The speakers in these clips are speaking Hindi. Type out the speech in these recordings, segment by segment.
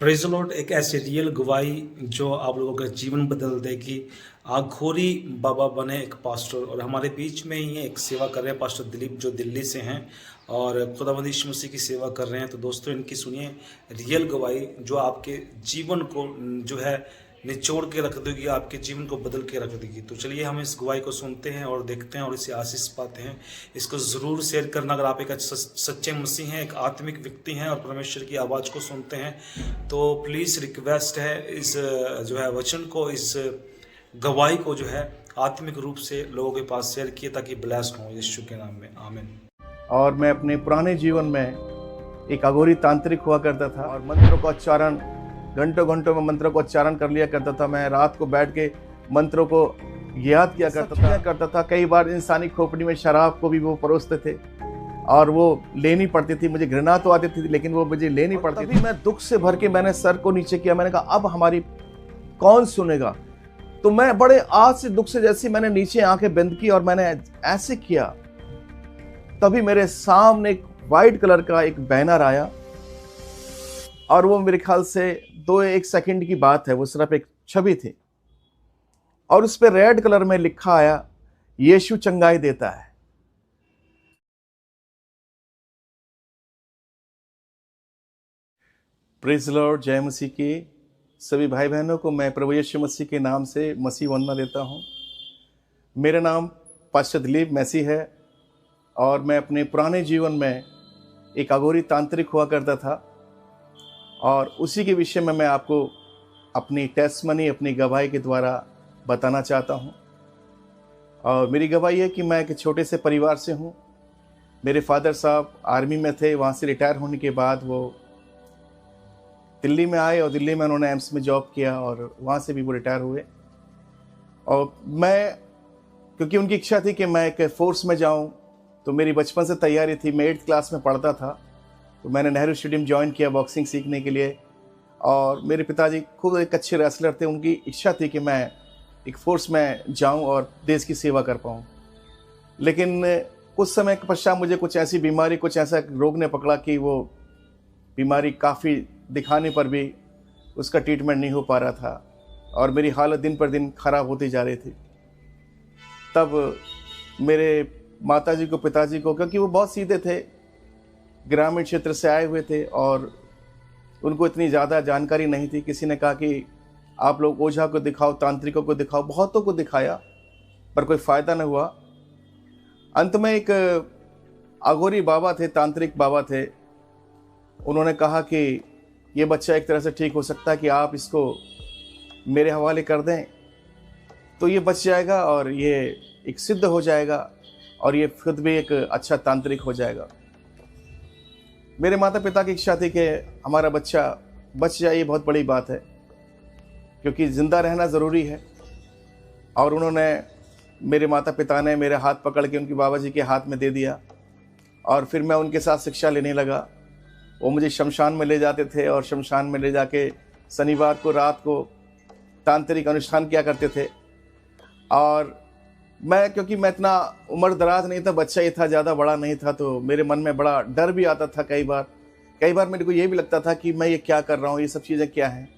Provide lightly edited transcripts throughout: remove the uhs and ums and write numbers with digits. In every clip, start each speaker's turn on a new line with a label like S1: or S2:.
S1: प्रेज़ द लॉर्ड एक ऐसी रियल गवाही जो आप लोगों का जीवन बदल देगी। आखोरी बाबा बने एक पास्टर और हमारे बीच में ही एक सेवा कर रहे हैं पास्टर दिलीप जो दिल्ली से हैं और खुदावंद यीशु मसीह की सेवा कर रहे हैं। तो दोस्तों इनकी सुनिए रियल गवाही जो आपके जीवन को जो है निचोड़ के रख देगी, आपके जीवन को बदल के रख देगी। तो चलिए हम इस गवाही को सुनते हैं और देखते हैं और इससे आशीष पाते हैं। इसको ज़रूर शेयर करना अगर आप एक सच्चे मसीह हैं, एक आत्मिक व्यक्ति हैं और परमेश्वर की आवाज़ को सुनते हैं तो प्लीज़ रिक्वेस्ट है इस जो है वचन को, इस गवाही को जो है आत्मिक रूप से लोगों के पास शेयर किए ताकि ब्लेस्ड हो यीशु के नाम में, आमीन।
S2: और मैं अपने पुराने जीवन में एक अघोरी तांत्रिक हुआ करता था और मंत्रों का उच्चारण घंटों घंटों में मंत्रों का उच्चारण कर लिया करता था। मैं रात को बैठ के मंत्रों को याद किया करता था। कई बार इंसानी खोपड़ी में शराब को भी वो परोसते थे और वो लेनी पड़ती थी। मुझे घृणा तो आती थी लेकिन वो मुझे लेनी पड़ती थी। मैं दुख से भर के मैंने सर को नीचे किया। मैंने कहा अब हमारी कौन सुनेगा। तो मैं बड़े आज से दुख से जैसी मैंने नीचे आंखें बंद की और मैंने ऐसे किया, तभी मेरे सामने एक वाइट कलर का एक बैनर आया और वो मेरे ख्याल से 2-1 सेकंड की बात है। वो सिर्फ एक छवि थी और उस पर रेड कलर में लिखा आया, यीशु चंगाई देता है। Praise the Lord. जय मसीह की सभी भाई बहनों को मैं प्रभु यीशु मसीह के नाम से मसीह वंदना देता हूं। मेरा नाम पास्टर दिलीप मसीह है और मैं अपने पुराने जीवन में एक अघोरी तांत्रिक हुआ करता था और उसी के विषय में मैं आपको अपनी टेस्टमनी, अपनी गवाही के द्वारा बताना चाहता हूं। और मेरी गवाही है कि मैं एक छोटे से परिवार से हूं। मेरे फादर साहब आर्मी में थे, वहाँ से रिटायर होने के बाद वो दिल्ली में आए और दिल्ली में उन्होंने एम्स में जॉब किया और वहाँ से भी वो रिटायर हुए। और मैं, क्योंकि उनकी इच्छा थी कि मैं एक फोर्स में जाऊँ, तो मेरी बचपन से तैयारी थी। मैं 8th क्लास में पढ़ता था तो मैंने नेहरू स्टेडियम ज्वाइन किया बॉक्सिंग सीखने के लिए। और मेरे पिताजी खुद एक अच्छे रेसलर थे, उनकी इच्छा थी कि मैं एक फोर्स में जाऊं और देश की सेवा कर पाऊं। लेकिन कुछ समय के पश्चात मुझे कुछ ऐसी बीमारी, कुछ ऐसा रोग ने पकड़ा कि वो बीमारी काफ़ी दिखाने पर भी उसका ट्रीटमेंट नहीं हो पा रहा था और मेरी हालत दिन पर दिन ख़राब होती जा रही थी। तब मेरे माताजी को, पिताजी को, क्योंकि वो बहुत सीधे थे, ग्रामीण क्षेत्र से आए हुए थे और उनको इतनी ज़्यादा जानकारी नहीं थी। किसी ने कहा कि आप लोग ओझा को दिखाओ, तांत्रिकों को दिखाओ। बहुतों को दिखाया पर कोई फ़ायदा न हुआ। अंत में एक अघोरी बाबा थे, तांत्रिक बाबा थे, उन्होंने कहा कि ये बच्चा एक तरह से ठीक हो सकता है कि आप इसको मेरे हवाले कर दें तो ये बच जाएगा और ये एक सिद्ध हो जाएगा और ये खुद भी एक अच्छा तांत्रिक हो जाएगा। मेरे माता पिता की इच्छा थी कि हमारा बच्चा बच जाए, ये बहुत बड़ी बात है क्योंकि ज़िंदा रहना ज़रूरी है। और उन्होंने, मेरे माता पिता ने मेरे हाथ पकड़ के उनके बाबा जी के हाथ में दे दिया और फिर मैं उनके साथ शिक्षा लेने लगा। वो मुझे शमशान में ले जाते थे और शमशान में ले जाके शनिवार को रात को तांत्रिक अनुष्ठान किया करते थे। और मैं, क्योंकि मैं इतना उम्र दराज नहीं था, बच्चा ही था, ज़्यादा बड़ा नहीं था, तो मेरे मन में बड़ा डर भी आता था। कई बार मेरे को ये भी लगता था कि मैं ये क्या कर रहा हूँ, ये सब चीज़ें क्या हैं।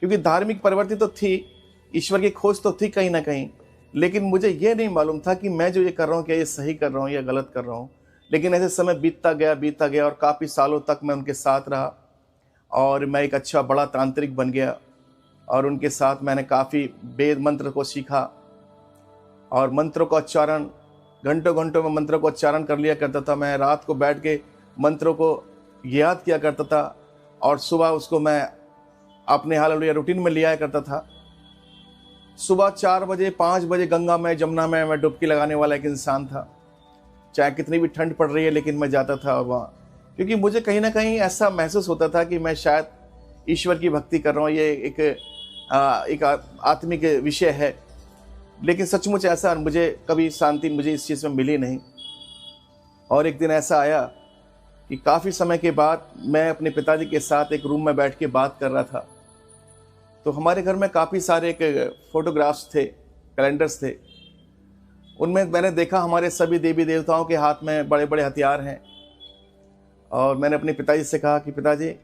S2: क्योंकि धार्मिक प्रवृत्ति तो थी, ईश्वर की खोज तो थी कहीं ना कहीं, लेकिन मुझे ये नहीं मालूम था कि मैं जो ये कर रहा हूँ क्या ये सही कर रहा हूँ या गलत कर रहा हूँ। लेकिन ऐसे समय बीतता गया और काफ़ी सालों तक मैं उनके साथ रहा और मैं एक अच्छा बड़ा तांत्रिक बन गया और उनके साथ मैंने काफ़ी वेद मंत्र को सीखा और मंत्रों का उच्चारण घंटों घंटों में मंत्रों का उच्चारण कर लिया करता था। मैं रात को बैठ के मंत्रों को याद किया करता था और सुबह उसको मैं अपने हालेलुया रूटीन में ले आया करता था। सुबह 4 बजे 5 बजे गंगा में, जमुना में मैं डुबकी लगाने वाला एक इंसान था। चाहे कितनी भी ठंड पड़ रही है लेकिन मैं जाता था वहाँ, क्योंकि मुझे कहीं ना कहीं ऐसा महसूस होता था कि मैं शायद ईश्वर की भक्ति कर रहा हूँ। ये एक आत्मिक विषय है, लेकिन सचमुच ऐसा मुझे कभी शांति मुझे इस चीज़ में मिली नहीं। और एक दिन ऐसा आया कि काफ़ी समय के बाद मैं अपने पिताजी के साथ एक रूम में बैठ के बात कर रहा था, तो हमारे घर में काफ़ी सारे एक फोटोग्राफ्स थे, कैलेंडर्स थे। उनमें मैंने देखा हमारे सभी देवी देवताओं के हाथ में बड़े बड़े हथियार हैं। और मैंने अपने पिताजी से कहा कि पिताजी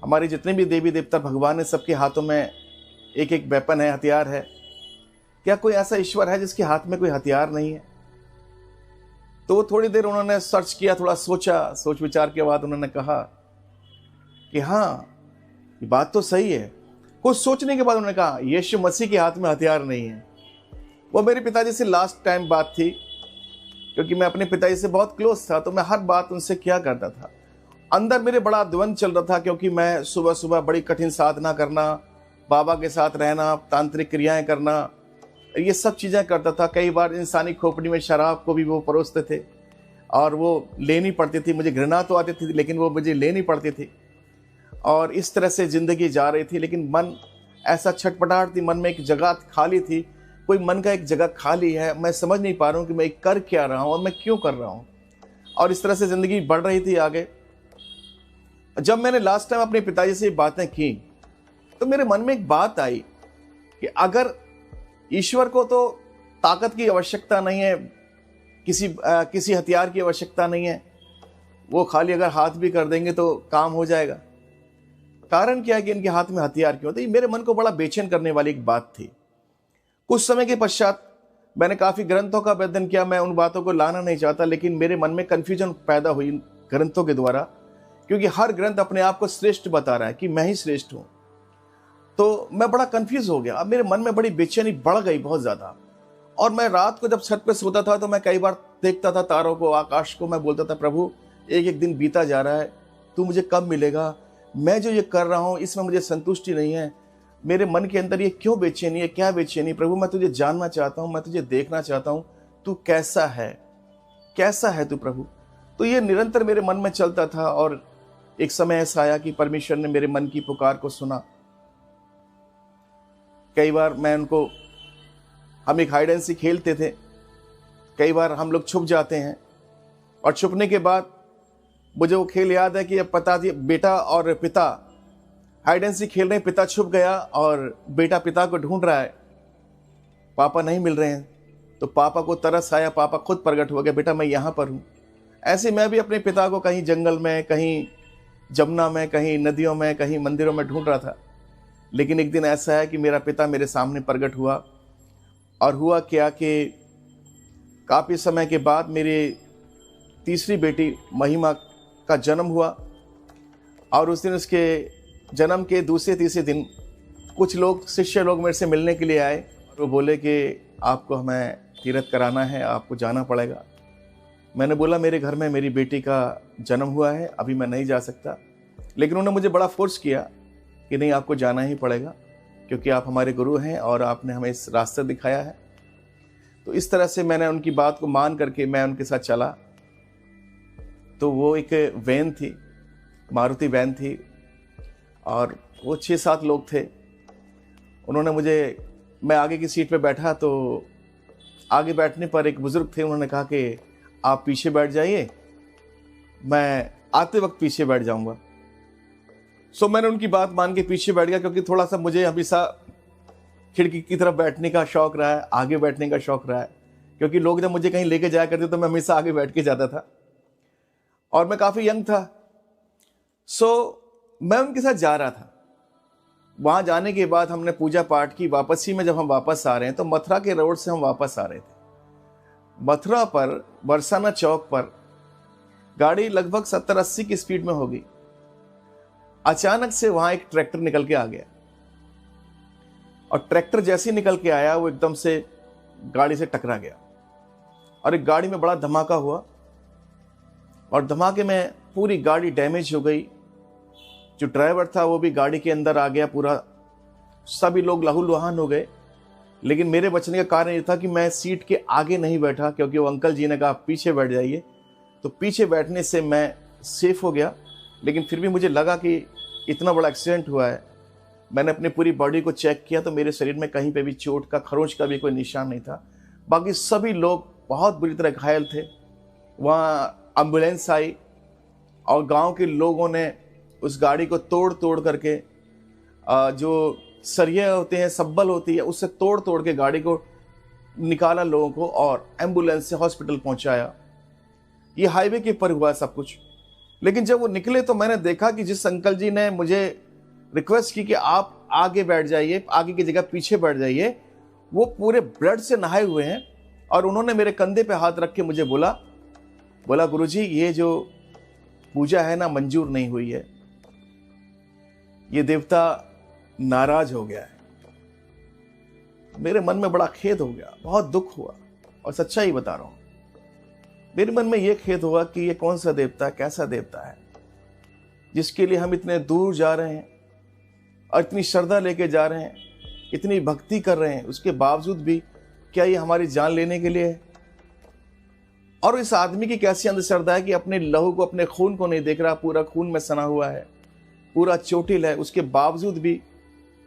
S2: हमारे जितने भी देवी देवता भगवान है, सबके हाथों में एक एक वेपन है, हथियार है। क्या कोई ऐसा ईश्वर है जिसके हाथ में कोई हथियार नहीं है? तो वो थोड़ी देर उन्होंने सर्च किया, थोड़ा सोचा, सोच विचार के बाद उन्होंने कहा कि हाँ, ये बात तो सही है। कुछ सोचने के बाद उन्होंने कहा यीशु मसीह के हाथ में हथियार नहीं है। वो मेरे पिताजी से लास्ट टाइम बात थी, क्योंकि मैं अपने पिताजी से बहुत क्लोज था, तो मैं हर बात उनसे किया करता था। अंदर मेरे बड़ा द्वंद चल रहा था, क्योंकि मैं सुबह सुबह बड़ी कठिन साधना करना, बाबा के साथ रहना, तांत्रिक क्रियाएं करना, ये सब चीज़ें करता था। कई बार इंसानी खोपड़ी में शराब को भी वो परोसते थे और वो लेनी पड़ती थी। मुझे घृणा तो आती थी, लेकिन वो मुझे लेनी पड़ती थी। और इस तरह से ज़िंदगी जा रही थी, लेकिन मन ऐसा छटपटाहट थी, मन में एक जगह खाली थी। कोई मन का एक जगह खाली है, मैं समझ नहीं पा रहा हूँ कि मैं कर क्या रहा हूँ और मैं क्यों कर रहा हूँ। और इस तरह से ज़िंदगी बढ़ रही थी आगे। जब मैंने लास्ट टाइम अपने पिताजी से ये बातें की, तो मेरे मन में एक बात आई कि अगर ईश्वर को तो ताकत की आवश्यकता नहीं है, किसी हथियार की आवश्यकता नहीं है, वो खाली अगर हाथ भी कर देंगे तो काम हो जाएगा। कारण क्या है कि इनके हाथ में हथियार क्यों? तो ये मेरे मन को बड़ा बेचैन करने वाली एक बात थी। कुछ समय के पश्चात मैंने काफ़ी ग्रंथों का अध्ययन किया। मैं उन बातों को लाना नहीं चाहता, लेकिन मेरे मन में कन्फ्यूजन पैदा हुई ग्रंथों के द्वारा, क्योंकि हर ग्रंथ अपने आप को श्रेष्ठ बता रहा है कि मैं ही श्रेष्ठ हूँ। तो मैं बड़ा कंफ्यूज हो गया। अब मेरे मन में बड़ी बेचैनी बढ़ गई बहुत ज़्यादा। और मैं रात को जब छत पे सोता था तो मैं कई बार देखता था तारों को, आकाश को। मैं बोलता था, प्रभु एक एक दिन बीता जा रहा है, तू मुझे कब मिलेगा? मैं जो ये कर रहा हूँ इसमें मुझे संतुष्टि नहीं है। मेरे मन के अंदर ये क्यों बेचैनी है? क्या बेचैनी? प्रभु मैं तुझे जानना चाहता हूँ, मैं तुझे देखना चाहता हूँ, तू कैसा है, कैसा है तू प्रभु? तो ये निरंतर मेरे मन में चलता था। और एक समय ऐसा आया कि परमेश्वर ने मेरे मन की पुकार को सुना। कई बार हम एक हाइड एंड सीक खेलते थे। कई बार हम लोग छुप जाते हैं, और छुपने के बाद मुझे वो खेल याद है कि अब बेटा और पिता हाइड एंड सीक खेल रहे हैं। पिता छुप गया और बेटा पिता को ढूंढ रहा है, पापा नहीं मिल रहे हैं। तो पापा को तरस आया, पापा खुद प्रकट हो गया, बेटा मैं यहाँ पर हूँ। ऐसे मैं भी अपने पिता को कहीं जंगल में, कहीं जमुना में, कहीं नदियों में, कहीं मंदिरों में ढूंढ रहा था। लेकिन एक दिन ऐसा है कि मेरा पिता मेरे सामने प्रकट हुआ। और हुआ क्या कि काफ़ी समय के बाद मेरी तीसरी बेटी महिमा का जन्म हुआ। और उस दिन, उसके जन्म के दूसरे तीसरे दिन, कुछ लोग, शिष्य लोग मेरे से मिलने के लिए आए। और वो बोले कि आपको हमें तीर्थ कराना है, आपको जाना पड़ेगा। मैंने बोला मेरे घर में मेरी बेटी का जन्म हुआ है, अभी मैं नहीं जा सकता। लेकिन उन्होंने मुझे बड़ा फोर्स किया कि नहीं, आपको जाना ही पड़ेगा, क्योंकि आप हमारे गुरु हैं और आपने हमें इस रास्ते दिखाया है। तो इस तरह से मैंने उनकी बात को मान करके मैं उनके साथ चला। तो वो एक वैन थी, मारुति वैन थी, और वो 6-7 लोग थे। उन्होंने मैं आगे की सीट पे बैठा, तो आगे बैठने पर एक बुज़ुर्ग थे। उन्होंने कहा कि आप पीछे बैठ जाइए, मैं आते वक्त पीछे बैठ जाऊंगा। सो मैंने उनकी बात मान के पीछे बैठ गया, क्योंकि थोड़ा सा मुझे हमेशा खिड़की की तरफ बैठने का शौक रहा है, आगे बैठने का शौक रहा है। क्योंकि लोग जब मुझे कहीं लेके जाया करते तो मैं हमेशा आगे बैठ के जाता था, और मैं काफ़ी यंग था। सो मैं उनके साथ जा रहा था। वहाँ जाने के बाद हमने पूजा पाठ की। वापसी में जब हम वापस आ रहे हैं, तो मथुरा के रोड से हम वापस आ रहे थे। मथुरा पर बरसाना चौक पर गाड़ी लगभग 70-80 की स्पीड में होगी। अचानक से वहाँ एक ट्रैक्टर निकल के आ गया, और ट्रैक्टर जैसे ही निकल के आया, वो एकदम से गाड़ी से टकरा गया, और एक गाड़ी में बड़ा धमाका हुआ, और धमाके में पूरी गाड़ी डैमेज हो गई। जो ड्राइवर था वो भी गाड़ी के अंदर आ गया पूरा। सभी लोग लहूलुहान हो गए। लेकिन मेरे बचने का कारण ये था कि मैं सीट के आगे नहीं बैठा, क्योंकि वो अंकल जी ने कहा पीछे बैठ जाइए। तो पीछे बैठने से मैं सेफ हो गया। लेकिन फिर भी मुझे लगा कि इतना बड़ा एक्सीडेंट हुआ है। मैंने अपनी पूरी बॉडी को चेक किया, तो मेरे शरीर में कहीं पे भी चोट का, खरोंच का भी कोई निशान नहीं था। बाकी सभी लोग बहुत बुरी तरह घायल थे। वहाँ एम्बुलेंस आई, और गांव के लोगों ने उस गाड़ी को तोड़ तोड़ करके, जो सरिये होते हैं, सब्बल होती है, उससे तोड़ तोड़ के गाड़ी को निकाला लोगों को, और एम्बुलेंस से हॉस्पिटल पहुंचाया। ये हाईवे के ऊपर हुआ सब कुछ। लेकिन जब वो निकले तो मैंने देखा कि जिस अंकल जी ने मुझे रिक्वेस्ट की कि आप आगे बैठ जाइए, आगे की जगह पीछे बैठ जाइए, वो पूरे ब्लड से नहाए हुए हैं। और उन्होंने मेरे कंधे पे हाथ रख के मुझे बोला गुरुजी, ये जो पूजा है ना, मंजूर नहीं हुई है, ये देवता नाराज हो गया है। मेरे मन में बड़ा खेद हो गया, बहुत दुख हुआ, और सच्चाई बता रहा हूं। मेरे मन में यह खेद हुआ कि ये कौन सा देवता, कैसा देवता है जिसके लिए हम इतने दूर जा रहे हैं और इतनी श्रद्धा लेके जा रहे हैं, इतनी भक्ति कर रहे हैं, उसके बावजूद भी क्या ये हमारी जान लेने के लिए है? और इस आदमी की कैसी अंधश्रद्धा है कि अपने लहू को, अपने खून को नहीं देख रहा, पूरा खून में सना हुआ है, पूरा चोटिल है, उसके बावजूद भी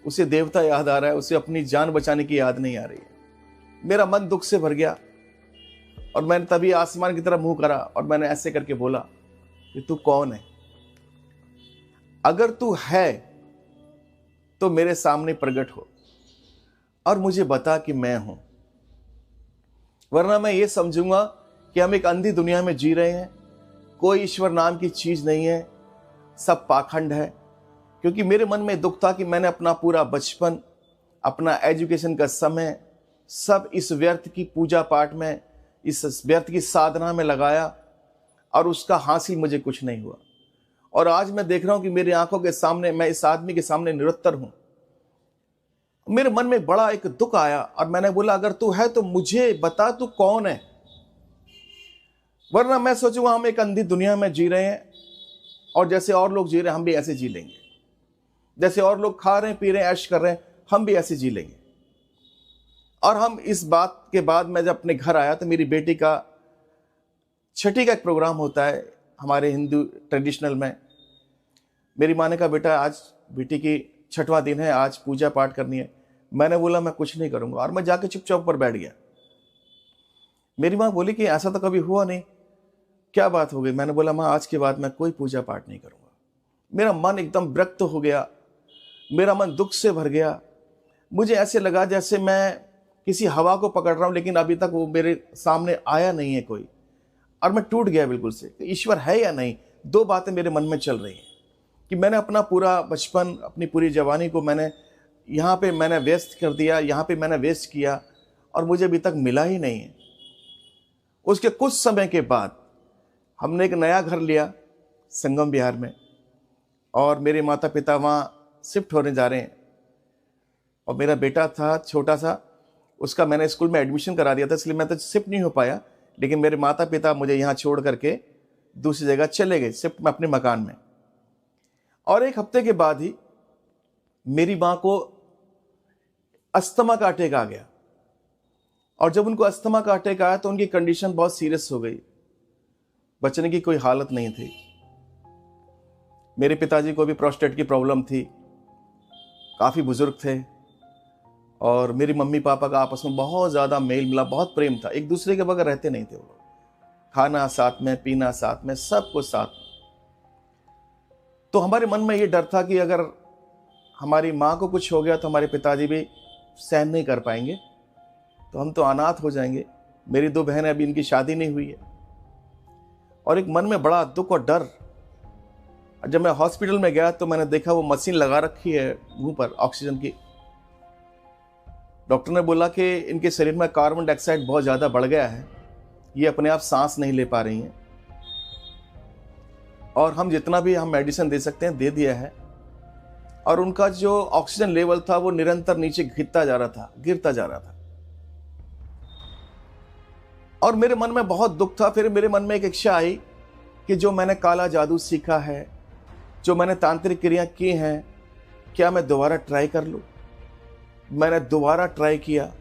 S2: उसे देवता याद आ रहा है, उसे अपनी जान बचाने की याद नहीं आ रही है। मेरा मन दुख से भर गया और मैंने तभी आसमान की तरफ मुंह करा और मैंने ऐसे करके बोला कि तू कौन है? अगर तू है तो मेरे सामने प्रकट हो और मुझे बता कि मैं हूं, वरना मैं ये समझूंगा कि हम एक अंधी दुनिया में जी रहे हैं, कोई ईश्वर नाम की चीज नहीं है, सब पाखंड है। क्योंकि मेरे मन में दुख था कि मैंने अपना पूरा बचपन, अपना एजुकेशन का समय सब इस व्यर्थ की पूजा पाठ में, इस व्यर्थ की साधना में लगाया और उसका हासिल मुझे कुछ नहीं हुआ। और आज मैं देख रहा हूं कि मेरी आंखों के सामने, मैं इस आदमी के सामने निरुत्तर हूं। मेरे मन में बड़ा एक दुख आया और मैंने बोला, अगर तू है तो मुझे बता तू कौन है, वरना मैं सोचूंगा हम एक अंधी दुनिया में जी रहे हैं और जैसे और लोग जी रहे हैं हम भी ऐसे जी लेंगे, जैसे और लोग खा रहे हैं, पी रहे हैं, ऐश कर रहे हैं, हम भी ऐसे जी लेंगे। और हम इस बात के बाद मैं जब अपने घर आया तो मेरी बेटी का छठी का एक प्रोग्राम होता है हमारे हिंदू ट्रेडिशनल में। मेरी माँ ने कहा, बेटा आज बेटी की छठवां दिन है, आज पूजा पाठ करनी है। मैंने बोला मैं कुछ नहीं करूंगा और मैं जाके चुपचाप पर बैठ गया। मेरी माँ बोली कि ऐसा तो कभी हुआ नहीं, क्या बात हो गई? मैंने बोला, माँ आज के बाद मैं कोई पूजा पाठ नहीं करूंगा। मेरा मन एकदम विरक्त हो गया, मेरा मन दुख से भर गया। मुझे ऐसे लगा जैसे मैं किसी हवा को पकड़ रहा हूं, लेकिन अभी तक वो मेरे सामने आया नहीं है कोई, और मैं टूट गया बिल्कुल से। ईश्वर है या नहीं, दो बातें मेरे मन में चल रही हैं कि मैंने अपना पूरा बचपन, अपनी पूरी जवानी को मैंने यहाँ पे मैंने वेस्ट कर दिया, यहाँ पे मैंने वेस्ट किया और मुझे अभी तक मिला ही नहीं है। उसके कुछ समय के बाद हमने एक नया घर लिया संगम विहार में और मेरे माता पिता वहाँ शिफ्ट होने जा रहे हैं। और मेरा बेटा था छोटा सा, उसका मैंने स्कूल में एडमिशन करा दिया था, इसलिए मैं तो शिफ्ट नहीं हो पाया। लेकिन मेरे माता पिता मुझे यहाँ छोड़ करके दूसरी जगह चले गए शिफ्ट में अपने मकान में। और एक हफ्ते के बाद ही मेरी माँ को अस्थमा का अटैक आ गया। और जब उनको अस्थमा का अटैक आया तो उनकी कंडीशन बहुत सीरियस हो गई, बचने की कोई हालत नहीं थी। मेरे पिताजी को भी प्रोस्टेट की प्रॉब्लम थी, काफ़ी बुजुर्ग थे, और मेरी मम्मी पापा का आपस में बहुत ज़्यादा मेल मिला, बहुत प्रेम था, एक दूसरे के बगैर रहते नहीं थे वो लोग। खाना साथ में, पीना साथ में, सब कुछ साथ में। तो हमारे मन में ये डर था कि अगर हमारी माँ को कुछ हो गया तो हमारे पिताजी भी सहन नहीं कर पाएंगे, तो हम तो अनाथ हो जाएंगे। मेरी दो बहनें, अभी इनकी शादी नहीं हुई है। और एक मन में बड़ा दुख और डर। जब मैं हॉस्पिटल में गया तो मैंने देखा वो मशीन लगा रखी है मुंह पर ऑक्सीजन की। डॉक्टर ने बोला कि इनके शरीर में कार्बन डाइऑक्साइड बहुत ज़्यादा बढ़ गया है, ये अपने आप सांस नहीं ले पा रही हैं, और हम जितना भी हम मेडिसिन दे सकते हैं दे दिया है। और उनका जो ऑक्सीजन लेवल था वो निरंतर नीचे गिरता जा रहा था। और मेरे मन में बहुत दुख था। फिर मेरे मन में एक इच्छा आई कि जो मैंने काला जादू सीखा है, जो मैंने तांत्रिक क्रिया की हैं, क्या मैं दोबारा ट्राई कर लूं? मैंने दोबारा ट्राई किया,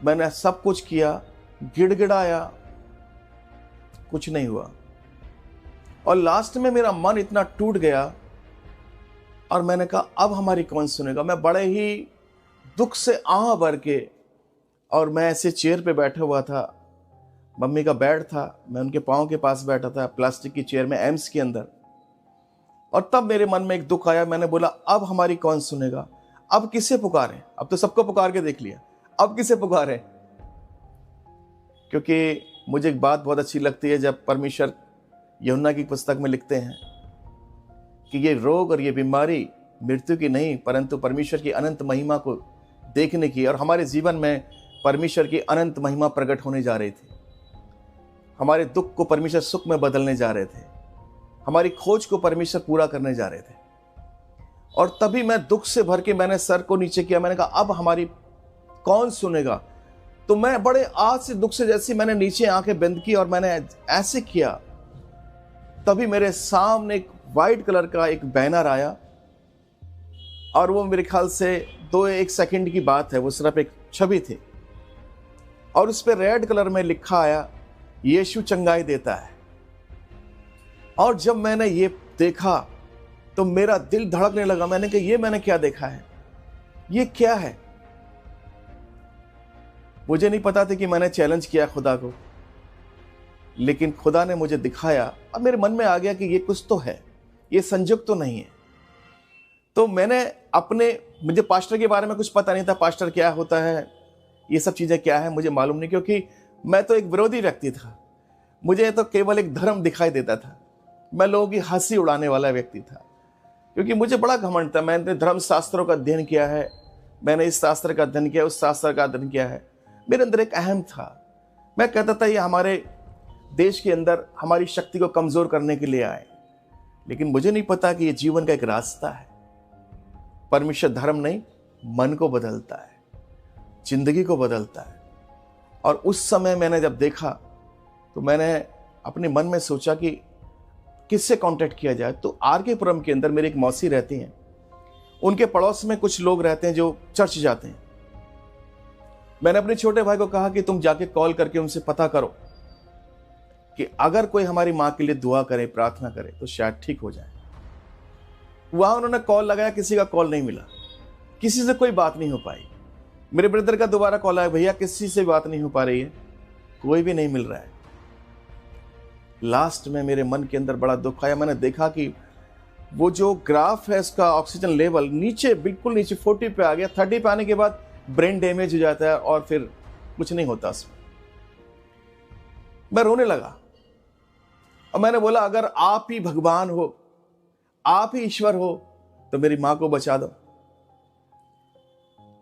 S2: मैंने सब कुछ किया, गिड़गिड़ाया, कुछ नहीं हुआ। और लास्ट में मेरा मन इतना टूट गया और मैंने कहा अब हमारी कौन सुनेगा। मैं बड़े ही दुख से आह भर के, और मैं ऐसे चेयर पे बैठा हुआ था, मम्मी का बेड था, मैं उनके पाँव के पास बैठा था प्लास्टिक की चेयर में एम्स के अंदर। और तब मेरे मन में एक दुख आया। मैंने बोला अब हमारी कौन सुनेगा, अब किसे पुकारें? अब तो सबको पुकार के देख लिया, अब किसे पुकारें? क्योंकि मुझे एक बात बहुत अच्छी लगती है, जब परमेश्वर यूहन्ना की पुस्तक में लिखते हैं कि ये रोग और ये बीमारी मृत्यु की नहीं परंतु परमेश्वर की अनंत महिमा को देखने की, और हमारे जीवन में परमेश्वर की अनंत महिमा प्रकट होने जा रही थी। हमारे दुख को परमेश्वर सुख में बदलने जा रहे थे, हमारी खोज को परमेश्वर पूरा करने जा रहे थे। और तभी मैं दुख से भर के मैंने सर को नीचे किया, मैंने कहा अब हमारी कौन सुनेगा। तो मैं बड़े आज से दुख से जैसे मैंने नीचे आंखें बंद की और मैंने ऐसे किया, तभी मेरे सामने एक वाइट कलर का एक बैनर आया, और वो मेरे ख्याल से 2-1 सेकंड की बात है, वो सिर्फ एक छवि थी, और उस पर रेड कलर में लिखा आया यीशु चंगाई देता है। और जब मैंने ये देखा तो मेरा दिल धड़कने लगा। मैंने कहा ये मैंने क्या देखा है, ये क्या है। मुझे नहीं पता था कि मैंने चैलेंज किया खुदा को, लेकिन खुदा ने मुझे दिखाया। अब मेरे मन में आ गया कि ये कुछ तो है, ये संजोग तो नहीं है। तो मैंने मुझे पास्टर के बारे में कुछ पता नहीं था, पास्टर क्या होता है, ये सब चीजें क्या है मुझे मालूम नहीं, क्योंकि मैं तो एक विरोधी व्यक्ति था। मुझे तो केवल एक धर्म दिखाई देता था, मैं लोगों की हंसी उड़ाने वाला व्यक्ति था, क्योंकि मुझे बड़ा घमंड था। मैंने धर्म शास्त्रों का अध्ययन किया है, मैंने इस शास्त्र का अध्ययन किया, उस शास्त्र का अध्ययन किया है। मेरे अंदर एक अहम था, मैं कहता था ये हमारे देश के अंदर हमारी शक्ति को कमजोर करने के लिए आए, लेकिन मुझे नहीं पता कि ये जीवन का एक रास्ता है। परमेश्वर धर्म नहीं, मन को बदलता है, जिंदगी को बदलता है। और उस समय मैंने जब देखा तो मैंने अपने मन में सोचा कि किससे कांटेक्ट किया जाए। तो आरकेपुरम के अंदर मेरी एक मौसी रहती हैं, उनके पड़ोस में कुछ लोग रहते हैं जो चर्च जाते हैं। मैंने अपने छोटे भाई को कहा कि तुम जाके कॉल करके उनसे पता करो कि अगर कोई हमारी माँ के लिए दुआ करे, प्रार्थना करे तो शायद ठीक हो जाए। वहां उन्होंने कॉल लगाया, किसी का कॉल नहीं मिला, किसी से कोई बात नहीं हो पाई। मेरे ब्रदर का दोबारा कॉल आया, भैया किसी से बात नहीं हो पा रही है, कोई भी नहीं मिल रहा है। लास्ट में मेरे मन के अंदर बड़ा दुख आया। मैंने देखा कि वो जो ग्राफ है उसका ऑक्सीजन लेवल नीचे, बिल्कुल नीचे 40 पे आ गया। 30 पे आने के बाद ब्रेन डैमेज हो जाता है और फिर कुछ नहीं होता उसमें। मैं रोने लगा और मैंने बोला अगर आप ही भगवान हो, आप ही ईश्वर हो, तो मेरी मां को बचा दो।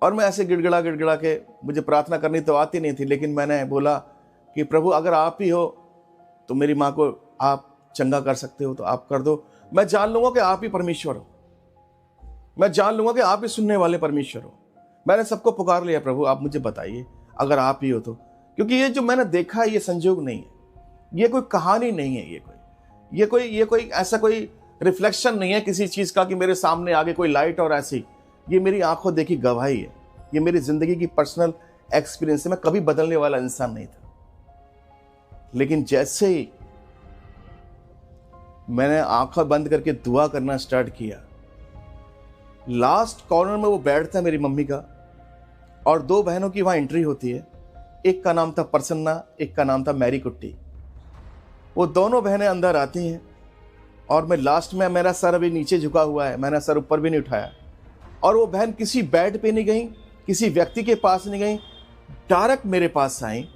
S2: और मैं ऐसे गिड़गिड़ा के, मुझे प्रार्थना करनी तो आती नहीं थी, लेकिन मैंने बोला कि प्रभु अगर आप ही हो तो मेरी मां को आप चंगा कर सकते हो तो आप कर दो। मैं जान लूंगा कि आप ही परमेश्वर हो, मैं जान लूंगा कि आप ही सुनने वाले परमेश्वर हो। मैंने सबको पुकार लिया, प्रभु आप मुझे बताइए अगर आप ही हो तो। क्योंकि ये जो मैंने देखा है ये संजोग नहीं है, ये कोई कहानी नहीं है, ये कोई ऐसा कोई रिफ्लेक्शन नहीं है किसी चीज का कि मेरे सामने आगे कोई लाइट और ऐसी। ये मेरी आंखों देखी गवाही है, ये मेरी जिंदगी की पर्सनल एक्सपीरियंस है। मैं कभी बदलने वाला इंसान नहीं था, लेकिन जैसे ही मैंने आंखें बंद करके दुआ करना स्टार्ट किया, लास्ट कॉर्नर में वो बैठता है मेरी मम्मी का, और 2 बहनों की वहां एंट्री होती है। एक का नाम था प्रसन्ना, एक का नाम था मैरी कुट्टी। वो दोनों बहनें अंदर आती हैं और मैं लास्ट में, मेरा सर अभी नीचे झुका हुआ है, मैंने सर ऊपर भी नहीं उठाया। और वो बहन किसी बेड पे नहीं गई, किसी व्यक्ति के पास नहीं गई, डायरेक्ट मेरे पास आई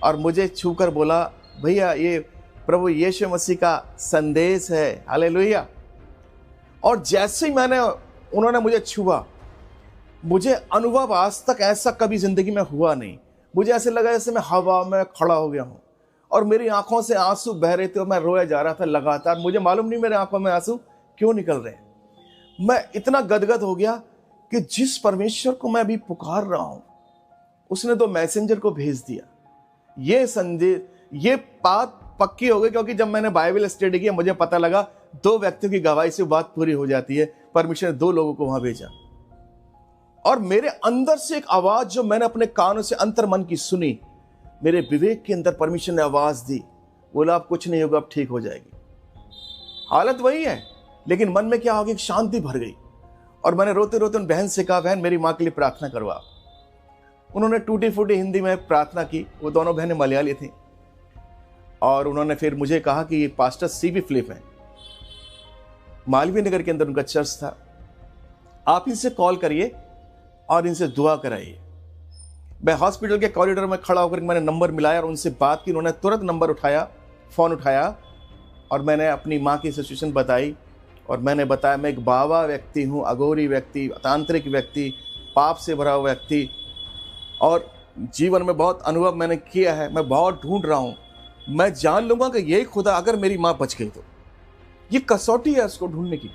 S2: और मुझे छूकर बोला भैया ये प्रभु यीशु मसीह का संदेश है, हालेलुया। और जैसे ही उन्होंने मुझे छुआ, मुझे अनुभव आज तक ऐसा कभी जिंदगी में हुआ नहीं। मुझे ऐसे लगा जैसे मैं हवा में खड़ा हो गया हूं और मेरी आंखों से आंसू बह रहे थे और मैं रोया जा रहा था लगातार। मुझे मालूम नहीं मेरे आंखों में आंसू क्यों निकल रहे हैं। मैं इतना गदगद हो गया कि जिस परमेश्वर को मैं अभी पुकार रहा हूं, उसने तो मैसेंजर को भेज दिया। ये संदेश, ये बात पक्की हो गई, क्योंकि जब मैंने बाइबल स्टडी किया मुझे पता लगा 2 व्यक्तियों की गवाही से बात पूरी हो जाती है। परमेश्वर ने 2 लोगों को वहां भेजा और मेरे अंदर से एक आवाज जो मैंने अपने कानों से अंतर मन की सुनी, मेरे विवेक के अंदर परमेश्वर ने आवाज दी, बोला अब कुछ नहीं होगा, अब ठीक हो जाएगी। हालत वही है, लेकिन मन में क्या हो गया, शांति भर गई। और मैंने रोते रोते उन बहन से कहा, बहन मेरी माँ के लिए प्रार्थना करो आप। उन्होंने टूटी फूटी हिंदी में प्रार्थना की। वो दोनों बहनें मलयाली थी और उन्होंने फिर मुझे कहा कि ये पास्टर सीबी फिलिप है, मालवीय नगर के अंदर उनका चर्च था, आप इनसे कॉल करिए और इनसे दुआ कराइए। मैं हॉस्पिटल के कॉरिडोर में खड़ा होकर मैंने नंबर मिलाया और उनसे बात की। उन्होंने तुरंत नंबर उठाया, फोन उठाया और मैंने अपनी माँ की सिचुएशन बताई और मैंने बताया मैं एक बाबा व्यक्ति हूँ, अघोरी व्यक्ति, तांत्रिक व्यक्ति, पाप से भरा हुआ व्यक्ति, और जीवन में बहुत अनुभव मैंने किया है, मैं बहुत ढूंढ रहा हूँ, मैं जान लूंगा कि यही खुदा अगर मेरी माँ बच गई तो। ये कसौटी है उसको ढूंढने की।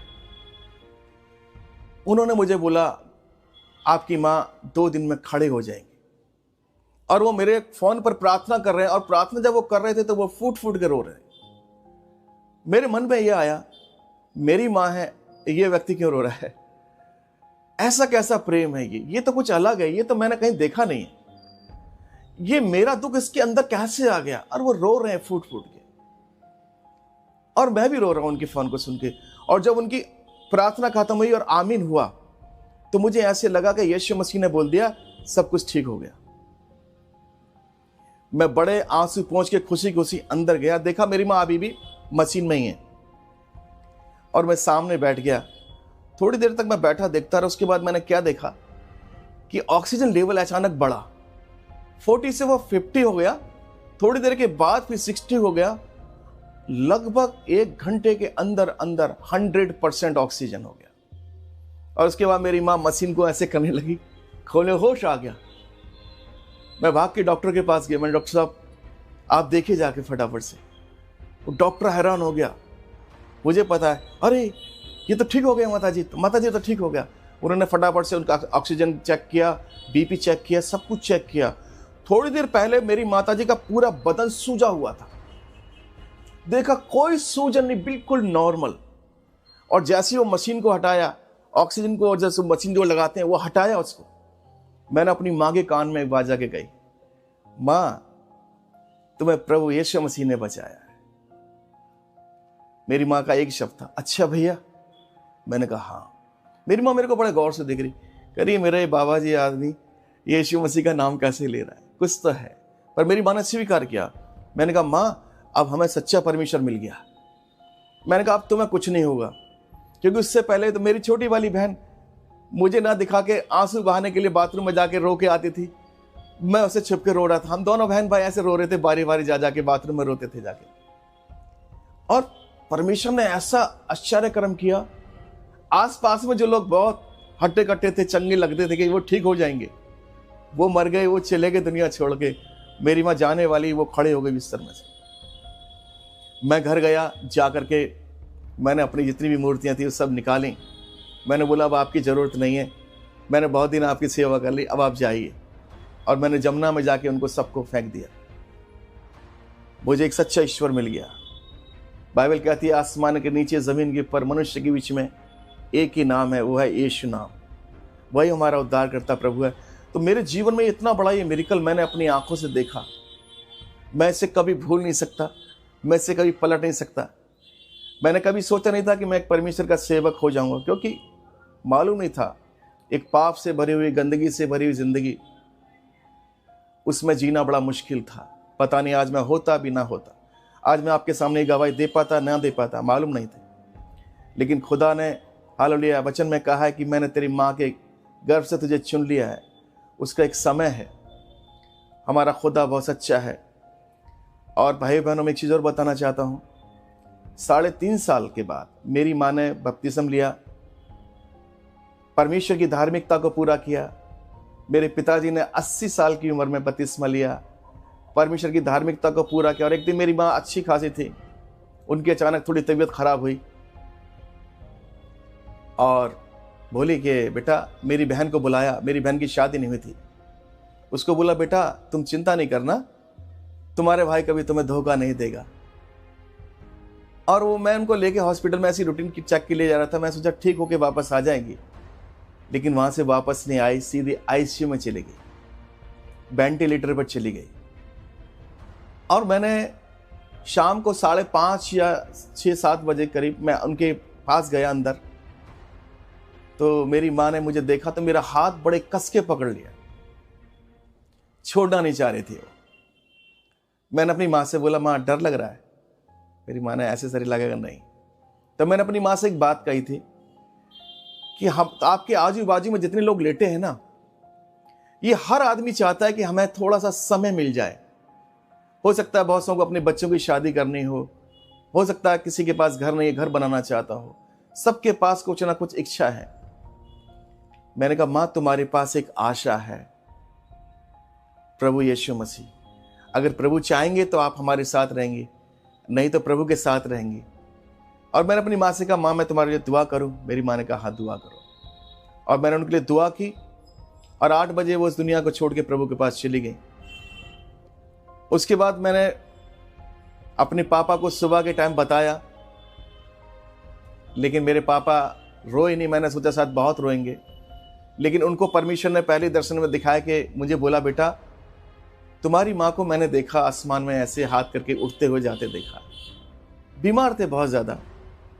S2: उन्होंने मुझे बोला आपकी माँ 2 दिन में खड़े हो जाएंगी, और वो मेरे फोन पर प्रार्थना कर रहे हैं, और प्रार्थना जब वो कर रहे थे तो वो फूट फूट के रो रहे हैं। मेरे मन में यह आया मेरी माँ है, ये व्यक्ति क्यों रो रहा है? ऐसा कैसा प्रेम है ये तो कुछ अलग है, ये तो मैंने कहीं देखा नहीं है, ये मेरा दुख इसके अंदर कैसे आ गया? और वो रो रहे हैं फूट फूट के, और मैं भी रो रहा हूं उनके फोन को सुन के। और जब उनकी प्रार्थना खत्म हुई और आमीन हुआ तो मुझे ऐसे लगा कि यीशु मसीह ने बोल दिया सब कुछ ठीक हो गया। मैं बड़े आंसू पहुंच के खुशी खुशी अंदर गया, देखा मेरी माँ अभी भी मशीन में ही है, और मैं सामने बैठ गया। थोड़ी देर तक मैं बैठा देखता रहा। उसके बाद मैंने क्या देखा कि ऑक्सीजन लेवल अचानक बढ़ा, 40 से वो 50 हो गया, थोड़ी देर के बाद फिर 60 हो गया। लगभग 1 घंटे के अंदर अंदर 100% ऑक्सीजन हो गया। और उसके बाद मेरी माँ मशीन को ऐसे करने लगी, खोले होश आ गया। मैं भाग के डॉक्टर के पास गया, मैंने डॉक्टर साहब आप देखिए जाके फटाफट से। वो डॉक्टर हैरान हो गया, मुझे पता है, अरे ये तो ठीक हो गया माता जी तो ठीक हो गया। उन्होंने फटाफट से उनका ऑक्सीजन चेक किया, बीपी चेक किया, सब कुछ चेक किया। थोड़ी देर पहले मेरी माता जी का पूरा बदन सूजा हुआ था, देखा कोई सूजन नहीं, बिल्कुल नॉर्मल। और जैसे वो मशीन को हटाया, ऑक्सीजन को, और जैसे मशीन जो लगाते हैं वो हटाया उसको, मैंने अपनी माँ के कान में एक बार जाके गई, माँ तुम्हें प्रभु यीशु मसीह ने बचाया है। मेरी माँ का एक शब्द था, अच्छा भैया? मैंने कहा हाँ। मेरी माँ मेरे को बड़े गौर से देख रही, कह रही मेरे बाबा जी आदमी यीशु मसीह का नाम कैसे ले रहा है, कुछ तो है। पर मेरी माँ ने स्वीकार किया। मैंने कहा माँ अब हमें सच्चा परमेश्वर मिल गया। मैंने कहा अब तुम्हें कुछ नहीं होगा, क्योंकि उससे पहले तो मेरी छोटी वाली बहन मुझे ना दिखा के आंसू बहाने के लिए बाथरूम में जाके रो के आती थी, मैं उसे छुप के रो रहा था। हम दोनों बहन भाई ऐसे रो रहे थे, बारी बारी जा जाके बाथरूम में रोते थे जाके। और परमेश्वर ने ऐसा आश्चर्य कर्म किया, आसपास में जो लोग बहुत हट्टे कट्टे थे, चंगे लगते थे कि वो ठीक हो जाएंगे, वो मर गए, वो चले गए दुनिया छोड़ के। मेरी माँ जाने वाली, वो खड़े हो गए बिस्तर में से। मैं घर गया, जा करके मैंने अपनी जितनी भी मूर्तियां थी वो सब निकाली। मैंने बोला अब आपकी ज़रूरत नहीं है, मैंने बहुत दिन आपकी सेवा कर ली, अब आप जाइए। और मैंने जमुना में जाके उनको सबको फेंक दिया। मुझे एक सच्चा ईश्वर मिल गया। बाइबल कहती है आसमान के नीचे, ज़मीन के ऊपर, मनुष्य के बीच में एक ही नाम है, वो है यीशु नाम। वही हमारा उद्धारकर्ता प्रभु है। तो मेरे जीवन में इतना बड़ा ये मिरेकल मैंने अपनी आंखों से देखा, मैं इसे कभी भूल नहीं सकता, मैं इसे कभी पलट नहीं सकता। मैंने कभी सोचा नहीं था कि मैं एक परमेश्वर का सेवक हो जाऊंगा, क्योंकि मालूम नहीं था एक पाप से भरी हुई, गंदगी से भरी हुई जिंदगी, उसमें जीना बड़ा मुश्किल था। पता नहीं आज मैं होता भी ना होता, आज मैं आपके सामने गवाही दे पाता ना दे पाता, मालूम नहीं था। लेकिन खुदा ने हालेलुया वचन में कहा है कि मैंने तेरी माँ के गर्भ से तुझे चुन लिया है। उसका एक समय है। हमारा खुदा बहुत सच्चा है। और भाई बहनों में एक चीज़ और बताना चाहता हूँ, 3.5 साल के बाद मेरी माँ ने बपतिस्म लिया, परमेश्वर की धार्मिकता को पूरा किया। मेरे पिताजी ने 80 साल की उम्र में बपतिस्मा लिया, परमेश्वर की धार्मिकता को पूरा किया। और एक दिन मेरी माँ अच्छी खासी थी, उनकी अचानक थोड़ी तबीयत खराब हुई और बोली कि बेटा, मेरी बहन को बुलाया, मेरी बहन की शादी नहीं हुई थी। उसको बोला बेटा तुम चिंता नहीं करना, तुम्हारे भाई कभी तुम्हें धोखा नहीं देगा। और वो मैं उनको लेके हॉस्पिटल में ऐसी रूटीन की चेक के लिए जा रहा था। मैं सोचा ठीक होके वापस आ जाएंगी, लेकिन वहाँ से वापस नहीं आई, सीधे आईसीयू में चली गई, वेंटिलेटर पर चली गई। और मैंने शाम को 5:30 या 6-7 बजे करीब मैं उनके पास गया अंदर, तो मेरी माँ ने मुझे देखा तो मेरा हाथ बड़े कस के पकड़ लिया, छोड़ना नहीं चाह रही थी वो। मैंने अपनी माँ से बोला माँ डर लग रहा है। मेरी माँ ने ऐसे सरी लगेगा नहीं। तो मैंने अपनी माँ से एक बात कही थी कि हम आपके आजू बाजू में जितने लोग लेटे हैं ना, ये हर आदमी चाहता है कि हमें थोड़ा सा समय मिल जाए। हो सकता है बहुत सौ को अपने बच्चों की शादी करनी हो, हो सकता है किसी के पास घर नहीं, घर बनाना चाहता हो। सबके पास कुछ ना कुछ इच्छा है। मैंने कहा माँ, तुम्हारे पास एक आशा है, प्रभु यीशु मसीह। अगर प्रभु चाहेंगे तो आप हमारे साथ रहेंगे, नहीं तो प्रभु के साथ रहेंगे। और मैंने अपनी माँ से कहा, माँ मैं तुम्हारे लिए दुआ करूं? मेरी माँ ने कहा हाँ दुआ करो। और मैंने उनके लिए दुआ की और 8 बजे वो इस दुनिया को छोड़ के प्रभु के पास चली गई। उसके बाद मैंने अपने पापा को सुबह के टाइम बताया, लेकिन मेरे पापा रोए नहीं। मैंने सोचा शायद बहुत रोएंगे, लेकिन उनको परमेश्वर ने पहले दर्शन में दिखाया कि मुझे बोला, बेटा तुम्हारी माँ को मैंने देखा आसमान में ऐसे हाथ करके उठते हुए जाते देखा। बीमार थे बहुत ज़्यादा।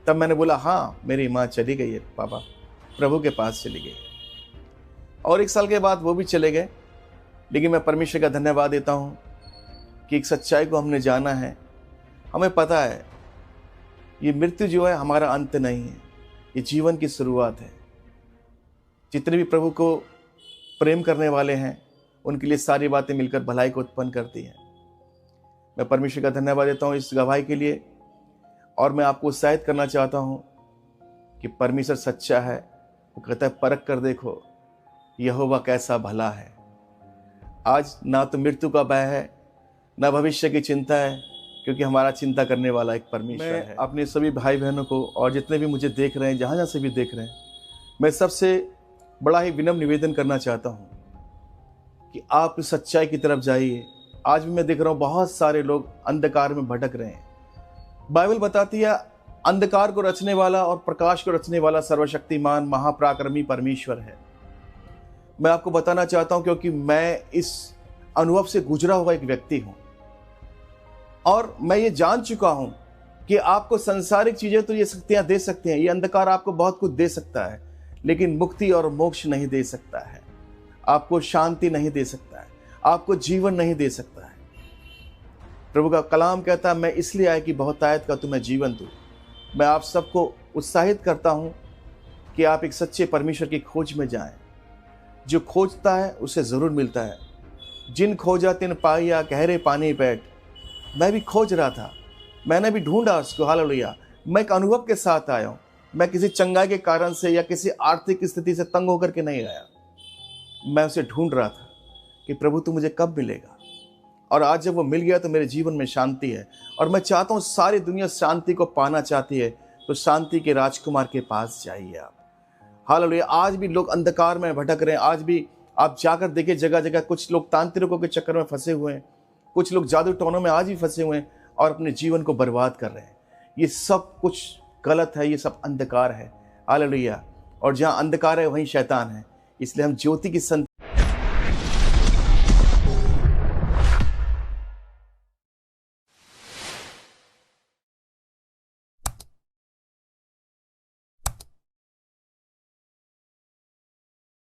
S2: तब मैंने बोला हाँ मेरी माँ चली गई है पापा, प्रभु के पास चली गई। और 1 साल के बाद वो भी चले गए। लेकिन मैं परमेश्वर का धन्यवाद देता हूँ कि एक सच्चाई को हमने जाना है। हमें पता है ये मृत्यु जो है हमारा अंत नहीं है, ये जीवन की शुरुआत है। जितने भी प्रभु को प्रेम करने वाले हैं उनके लिए सारी बातें मिलकर भलाई को उत्पन्न करती हैं। मैं परमेश्वर का धन्यवाद देता हूँ इस गवाही के लिए। और मैं आपको उत्साहित करना चाहता हूँ कि परमेश्वर सच्चा है। वो कहता है परख कर देखो यहोवा कैसा भला है। आज ना तो मृत्यु का भय है, ना भविष्य की चिंता है, क्योंकि हमारा चिंता करने वाला एक परमेश्वर है। अपने सभी भाई बहनों को और जितने भी मुझे देख रहे हैं, जहाँ जहाँ से भी देख रहे हैं, मैं सबसे बड़ा ही विनम्र निवेदन करना चाहता हूँ कि आप इस सच्चाई की तरफ जाइए। आज भी मैं देख रहा हूँ बहुत सारे लोग अंधकार में भटक रहे हैं। बाइबल बताती है अंधकार को रचने वाला और प्रकाश को रचने वाला सर्वशक्तिमान महापराक्रमी परमेश्वर है। मैं आपको बताना चाहता हूं क्योंकि मैं इस अनुभव से गुजरा हुआ एक व्यक्ति हूं और मैं ये जान चुका हूं कि आपको संसारिक चीजें तो ये शक्तियां दे सकते हैं, ये अंधकार आपको बहुत कुछ दे सकता है, लेकिन मुक्ति और मोक्ष नहीं दे सकता है, आपको शांति नहीं दे सकता है, आपको जीवन नहीं दे सकता है। प्रभु का कलाम कहता है मैं इसलिए आया कि बहुतायत का तुम्हें जीवन दूं। मैं आप सबको उत्साहित करता हूं कि आप एक सच्चे परमेश्वर की खोज में जाएं। जो खोजता है उसे जरूर मिलता है। जिन खोजा तिन पाया गहरे पानी बैठ। मैं भी खोज रहा था, मैंने भी ढूंढा उसको। हालेलुया। मैं एक अनुभव के साथ आया हूं। मैं किसी चंगाई के कारण से या किसी आर्थिक स्थिति से तंग होकर के नहीं आया। मैं उसे ढूंढ रहा था कि प्रभु तू मुझे कब मिलेगा। और आज जब वो मिल गया तो मेरे जीवन में शांति है। और मैं चाहता हूँ सारी दुनिया शांति को पाना चाहती है, तो शांति के राजकुमार के पास जाइए आप। हालेलुया। आज भी लोग अंधकार में भटक रहे हैं। आज भी आप जाकर देखिए जगह जगह कुछ लोग तांत्रिकों के चक्कर में फंसे हुए हैं, कुछ लोग जादू टोनों में आज भी फंसे हुए हैं और अपने जीवन को बर्बाद कर रहे हैं। ये सब कुछ गलत है, ये सब अंधकार है। हालेलुया। और जहाँ अंधकार है वहीं शैतान है। इसलिए हम ज्योति की